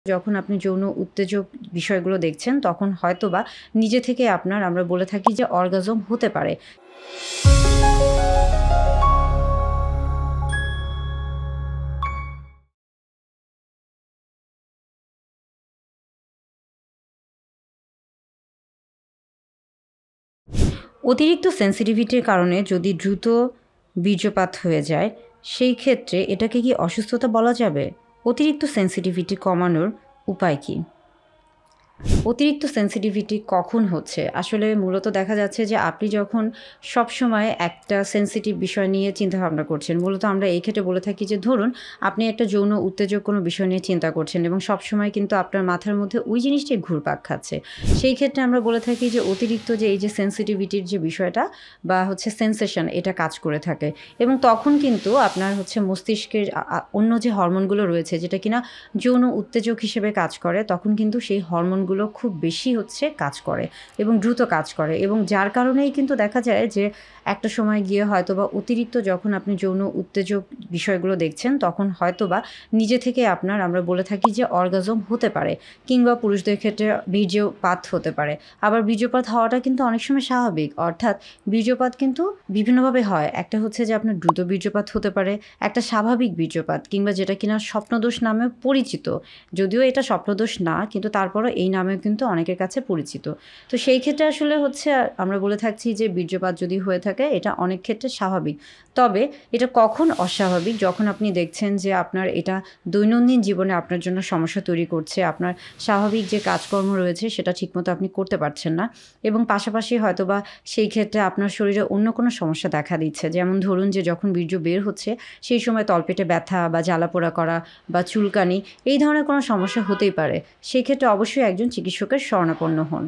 যখন আপনি যৌন উত্তেজক বিষয়গুলো দেখছেন, তখন হয়তোবা নিজে থেকে আমরা বলে থাকি যে অর্গাজম হতে পারে। অতিরিক্ত সেনসিটিভিটির কারণে যদি দ্রুত বীর্যপাত হয়ে যায়, সেই ক্ষেত্রে এটাকে কি অসুস্থতা বলা যাবে? অতিরিক্ত সেনসিটিভিটি কমানোর উপায় কী? অতিরিক্ত সেনসিটিভিটি কখন হচ্ছে? আসলে মূলত দেখা যাচ্ছে যে আপনি যখন সবসময় একটা সেনসিটিভ বিষয় নিয়ে চিন্তাভাবনা করছেন, মূলত আমরা এই ক্ষেত্রে বলে থাকি যে ধরুন আপনি একটা যৌন উত্তেজক কোনো বিষয় নিয়ে চিন্তা করছেন এবং সবসময় কিন্তু আপনার মাথার মধ্যে ওই জিনিসটাই ঘুরপাক খাচ্ছে। সেই ক্ষেত্রে আমরা বলে থাকি যে অতিরিক্ত যে এই যে সেনসিটিভিটির যে বিষয়টা বা সেনসেশন এটা কাজ করে থাকে এবং তখন কিন্তু আপনার মস্তিষ্কের অন্য যে হরমোনগুলো রয়েছে যেটা কিনা যৌন উত্তেজক হিসেবে কাজ করে, তখন কিন্তু সেই হরমোনগুলো খুব বেশি কাজ করে এবং দ্রুত কাজ করে এবং যার কারণেই কিন্তু দেখা যায় যে একটা সময় গিয়ে হয়তোবা অতিরিক্ত যখন আপনি যৌন উত্তেজক বিষয়গুলো দেখছেন, তখন হয়তোবা নিজে থেকে আমরা বলে থাকি যে অর্গাজম হতে পারে কিংবা পুরুষদের ক্ষেত্রে বীর্যপাত হতে পারে। আবার বীর্যপাত হওয়াটা কিন্তু অনেক সময় স্বাভাবিক, অর্থাৎ বীর্যপাত কিন্তু বিভিন্নভাবে হয়। একটা হচ্ছে যে আপনার দ্রুত বীর্যপাত হতে পারে, একটা স্বাভাবিক বীর্যপাত কিংবা যেটা কিনা স্বপ্নদোষ নামে পরিচিত। যদিও এটা স্বপ্নদোষ না, কিন্তু তারপরও এই নামেও কিন্তু অনেকের কাছে পরিচিত। তো সেই ক্ষেত্রে আসলে আমরা বলে থাকছি যে বীর্যপাত যদি হয়ে থাকে এটা অনেক ক্ষেত্রে স্বাভাবিক। তবে এটা কখন অস্বাভাবিক? যখন আপনি দেখছেন যে আপনার এটা দৈনন্দিন জীবনে আপনার জন্য সমস্যা তৈরি করছে, আপনার স্বাভাবিক যে কাজকর্ম রয়েছে সেটা ঠিকমতো আপনি করতে পারছেন না এবং পাশাপাশি হয়তোবা সেই ক্ষেত্রে আপনার শরীরে অন্য কোনো সমস্যা দেখা দিচ্ছে। যেমন ধরুন যে যখন বীর্য বের হচ্ছে সেই সময় তলপেটে ব্যথা বা জ্বালাপোড়া করা বা চুলকানি, এই ধরনের কোনো সমস্যা হতেই পারে। সেক্ষেত্রে অবশ্যই একজন চিকিৎসকের শরণাপন্ন হন।